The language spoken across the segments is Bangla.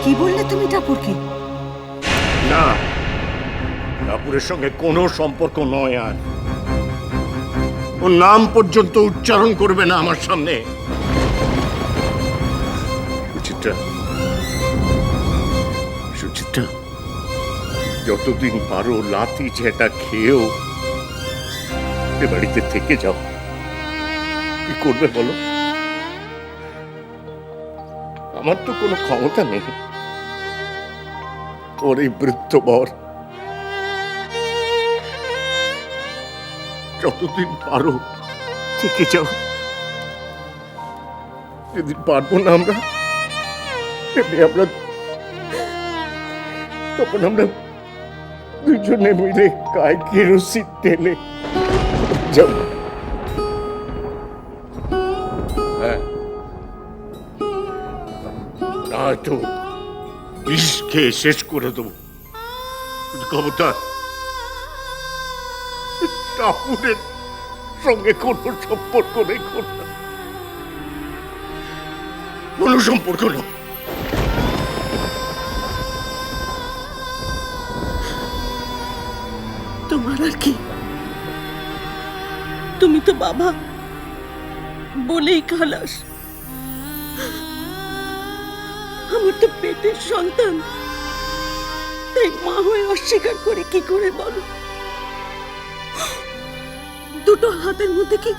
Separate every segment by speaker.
Speaker 1: কি বললে তুমি টাপুরকে?
Speaker 2: না, টাপুরের সঙ্গে কোনো সম্পর্ক নয়। আর ওর নাম পর্যন্ত উচ্চারণ করবে না আমার সামনে। সুচিত্রা, সুচিত্রা, যতদিন পারো লাথি ঝেঁটা খেয়েও এ বাড়িতে থেকে যাও। কি করবে বলো? আমার তো কোনো ক্ষমতা নেই। ওর এই বৃদ্ধ বর যতদিন পারো থেকে যাও। যেদিন পারবো না আমরা, তখন আমরা দুজনে মিলে গায়ে কেরোসিন টেনে যাব। হ্যাঁ, নয়তো বিষ খেয়ে শেষ করে দেবো। খবরদার টাপুরের সঙ্গে কোনো সম্পর্ক নেই, কোনো সম্পর্ক নেই।
Speaker 1: তোমার আর কি? তুমি তো বাবা বলেই খালাস। আমার তো পেটের সন্তান, তাই মা হয়ে অস্বীকার করে কি করে বলো? দুটো হাতের মধ্যে কি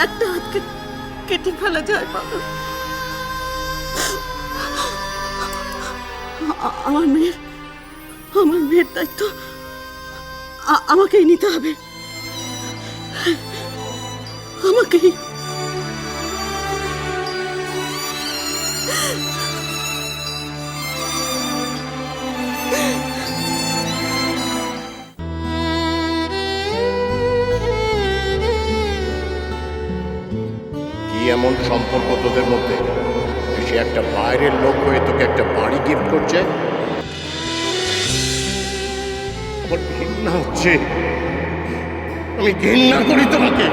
Speaker 1: একটা হাতকে কেটে ফেলা যায় বাবা? আমার মেয়ের দায়িত্ব আমাকেই নিতে হবে, আমাকেই।
Speaker 2: কি এমন সম্পর্ক তোদের মধ্যে? সে একটা বাইরের লোক হয়ে তোকে একটা বাড়ি গিফট করছে। আমার ঘৃণা হচ্ছে, আমি ঘৃণা করি তোমাকে।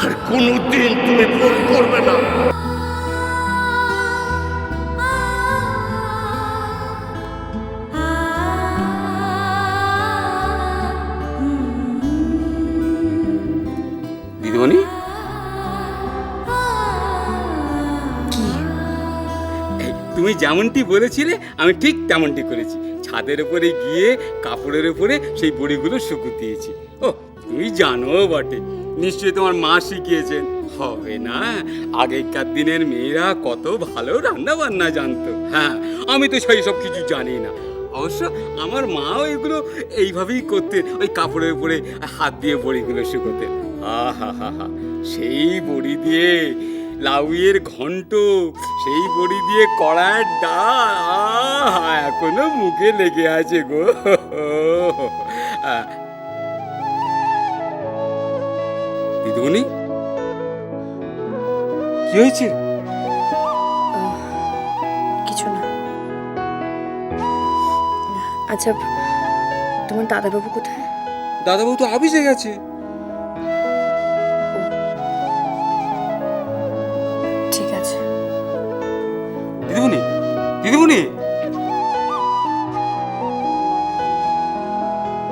Speaker 2: আর কোনোদিন তুমি ফোন করবে না।
Speaker 3: দিদিমণি, তুমি যেমনটি বলেছিলে আমি ঠিক তেমনটি করেছি। ছাদের উপরে গিয়ে কাপড়ের উপরে সেই বড়িগুলো শুকুতে দিয়েছি। ও, তুমি জানো বটে, নিশ্চয়ই তোমার মা শিখিয়েছেন। হবে না, আগেকার দিনের মেয়েরা কত ভালো রান্না বান্না জানতো। হ্যাঁ, আমি তো সেই সব কিছু জানি না। অবশ্য আমার মাও এগুলো এইভাবেই করতেন, ওই কাপড়ের উপরে হাত দিয়ে বড়িগুলো শুকোতেন। হা হা হা, সেই বড়ি দিয়ে লাউয়ের ঘন্ট, সেই বড়ি দিয়ে কড়াইয়ের ডাল এখনো মুখে লেগে আছে গো। দিদিমণি, কি হয়েছে?
Speaker 4: কিছু না। আচ্ছা, তোমার দাদাবাবু কোথায়?
Speaker 3: দাদাবাবু তো অফিসে গেছে।
Speaker 4: ঠিক আছে।
Speaker 3: দিদিমণি, দিদিমণি,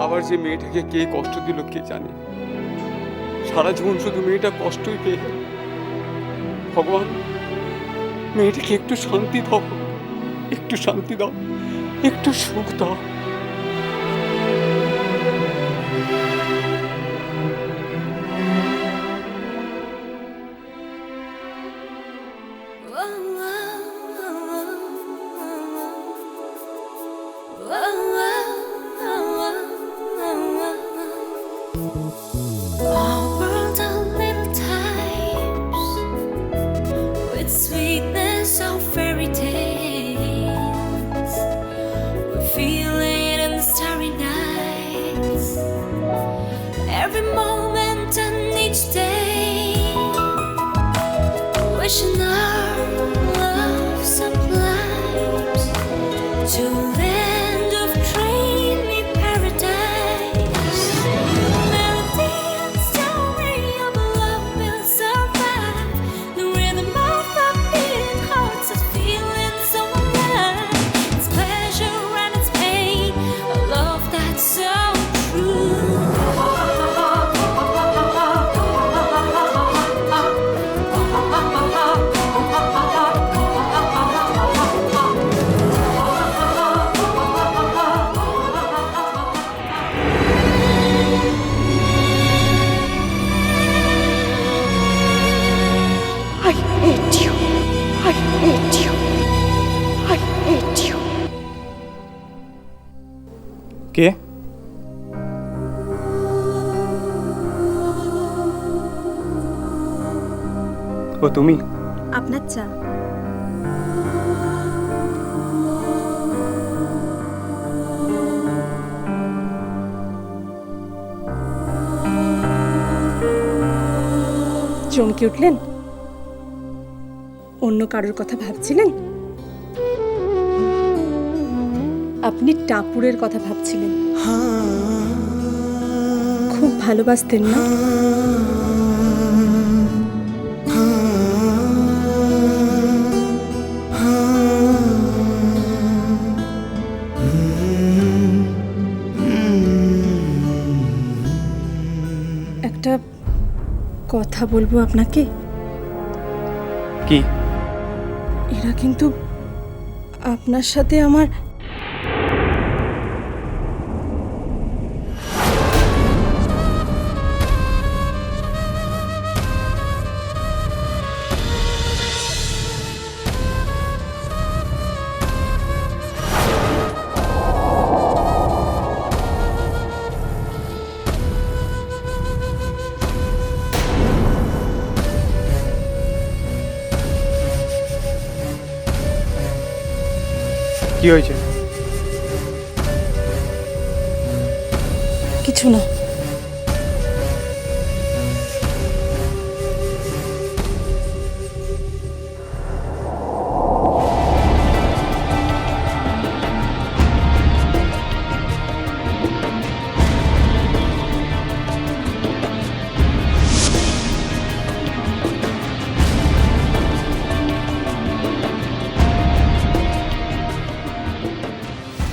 Speaker 3: আবার যে মেয়েটাকে কে কষ্ট দিল কে জানে। সারা জীবন শুধু মেয়েটা কষ্টই পেয়ে গেল। ভগবান, মেয়েটাকে একটু শান্তি দাও, একটু শান্তি দাও, একটু সুখ দাও।
Speaker 5: Sweetness of fairy tales, we feel it in the starry nights, every moment and each day, wishing our love sublimes to land of dreamy paradise. Melody and story of love will survive. No
Speaker 6: কে? ও তুমি?
Speaker 4: আপনার চা।
Speaker 1: চমকে উঠলেন? অন্য কারোর কথা ভাবছিলেন? আপনি টাপুরের কথা ভাবছিলেন। খুব ভালোবাসতেন না? একটা কথা বলবো আপনাকে।
Speaker 6: কি?
Speaker 1: এরা কিন্তু আপনার সাথে আমার
Speaker 6: কি হয়েছে?
Speaker 1: কিছু না।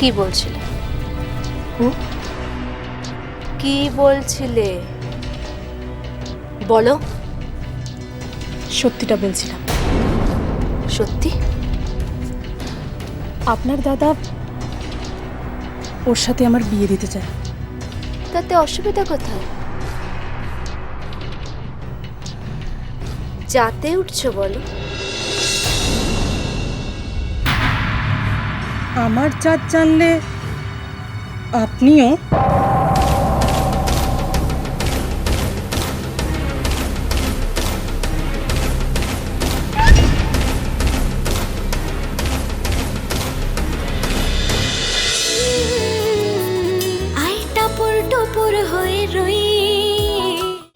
Speaker 7: কি বলছিলে? কি বলছিলে বলো।
Speaker 1: সত্যিটা বলছিলাম।
Speaker 7: সত্যি?
Speaker 1: আপনার দাদা ওর সাথে আমার বিয়ে দিতে চায়।
Speaker 7: তাতে অসুবিধা কোথায়? যাতে উঠছো বলো।
Speaker 1: আমার জাত জানলে আপনিও
Speaker 5: আই টাপুর টুপুর হয়ে রই